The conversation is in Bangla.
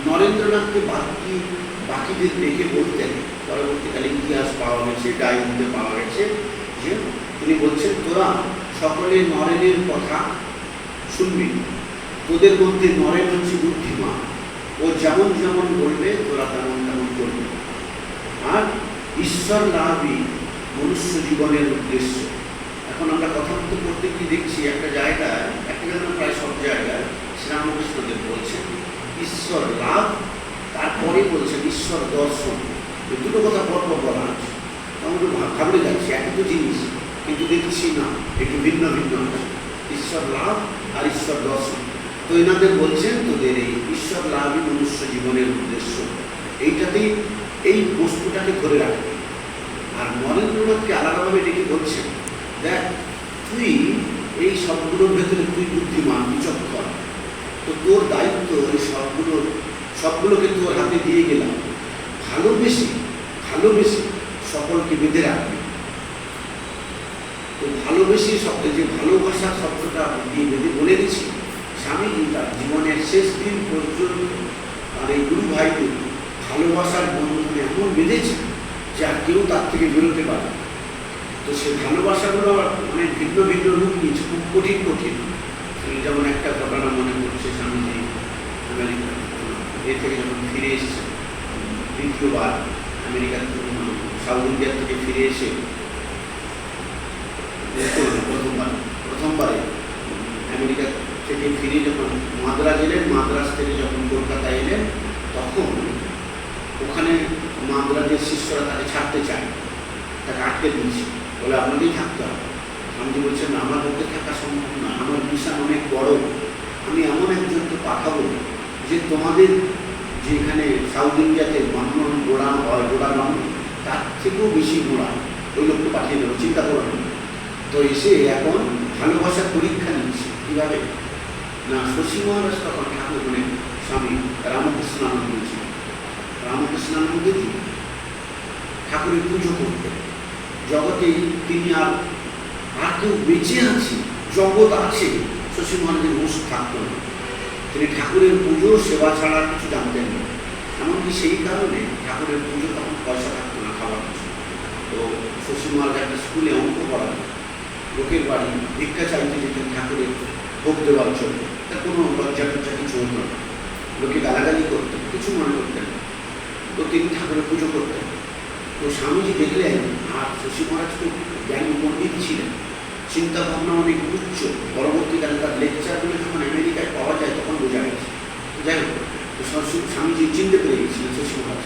নরেন্দ্রনাথকে বাকিদের দেখে বলতেন, পরবর্তীকালে ইতিহাস পাওয়া গেছে, ডায়েরিতে পাওয়া গেছে যে তিনি বলছেন, তোরা সকলে নরেনের কথা শুনবি, তোদের মধ্যে নরেন হচ্ছে বুদ্ধিমান, ও যেমন যেমন বলবে তোরা তেমন তেমন করবে, আর ঈশ্বর লাভই মনুষ্য জীবনের উদ্দেশ্য। এখন আমরা কথা বলতে করতে কি দেখছি, একটা জায়গায়, একটা জায়গায় প্রায় সব জায়গায় শ্রীরামকৃষ্ণদেব বলছেন ঈশ্বর লাভ, তারপরে বলছেন ঈশ্বর দর্শন। দুটো কথা পরপর বলা আছে, আমরা ভাবলে যাচ্ছি একই তো জিনিস, কিন্তু দেখছি না একটু ভিন্ন ভিন্ন আছে, ঈশ্বর লাভ আর ঈশ্বর দর্শন। তো এনাদের বলছেন তোদের এই ঈশ্বর লাভই মনুষ্য জীবনের উদ্দেশ্য, এইটাতেই এই বস্তুটাকে ধরে রাখবে। আর নরেন্দ্রনাথকে আলাদাভাবে ডেকে বলছেন, দেখ তুই এই সবগুলোর ভেতরে তুই বুদ্ধিমান, বিচক্ষণ, তো তোর দায়িত্ব এই সবগুলোকে তোর হাতে দিয়ে গেলাম, ভালোবেসে সকলকে বেঁধে রাখবে। তো ভালোবেসে সকলে, যে ভালোবাসার শব্দটা দিয়ে বেঁধে বলে দিচ্ছি, স্বামীজি তার জীবনের শেষ দিন পর্যন্ত আর এই গুরু ভাইদের ভালোবাসার বন্ধনে এমন বেঁধেছে যে আর কেউ তার থেকে বেরোতে পারে। তো সেই ভালোবাসাগুলো অনেক ভিন্ন ভিন্ন রূপ নিয়েছে, খুব কঠিন কঠিন। যেমন একটা ঘটনা মনে করছে, স্বামীজি আমেরিকা এ থেকে যখন ফিরে এসেছে, দ্বিতীয়বার আমেরিকার সাউথ ইন্ডিয়া থেকে ফিরে এসে, প্রথমবারে আমেরিকা থেকে ফিরে যখন মাদ্রাজ এলেন, মাদ্রাজ থেকে যখন কলকাতায় এলেন, তখন ওখানে মাদ্রাজের শিষ্যরা তাকে ছাড়তে চায়, তাকে আটকে দিয়েছে, বলে আপনাকেই থাকতে হবে। স্বামীজি বলছেন, আমার মধ্যে থাকা সম্ভব না, আমার মিশন অনেক বড়, আমি এমন একজনকে পাঠাবো যে তোমাদের যেখানে সাউথ ইন্ডিয়াতে ব্রাহ্মণ গোড়ানো হয়, গোড়ানো তার থেকেও বেশি গোড়া, ওই লোককে পাঠিয়ে দেবো, চিন্তা করো না। তো এসে এখন ভালোবাসার পরীক্ষা নিচ্ছে, কীভাবে না, শশী মহারাজ তখন ঠাকুর মানে স্বামী রামকৃষ্ণানন্দ ছিল, রামকৃষ্ণানন্দজি ঠাকুরের পুজো করতেন। জগতে তিনি আর কেউ বেঁচে আছে, জগৎ আছে, শশী মহারাজের হুঁশ থাকতো না। তিনি ঠাকুরের পুজো সেবা ছাড়া কিছু জানতেন না। এমনকি সেই কারণে ঠাকুরের পুজো তখন পয়সা থাকতো না খাবার কিছু। তো শশী মহারাজ একটা স্কুলে অঙ্ক পড়াতেন, লোকের বাড়ি ভিক্ষা চাইতে যেতেন ঠাকুরের ভোগ দেওয়ার জন্য। তার কোনো লজ্জা টজ্জা কিছু হতো না, লোকে গালাগালি করতেন, কিছু মনে করতেন না। তো তিনি ঠাকুরের পুজো করতেন। তো স্বামীজি দেখলেন, আর শশী মহারাজ খুব জ্ঞানী পণ্ডিত ছিলেন, চিন্তা ভাবনা অনেক উচ্চ। পরবর্তীকালে তার লেকচারগুলো যখন আমেরিকায় পাওয়া যায় তখন বোঝা গেছে। যাই হোক, তো স্বামীজি চিনতে পেরে গেছিলেন শশী মহারাজ।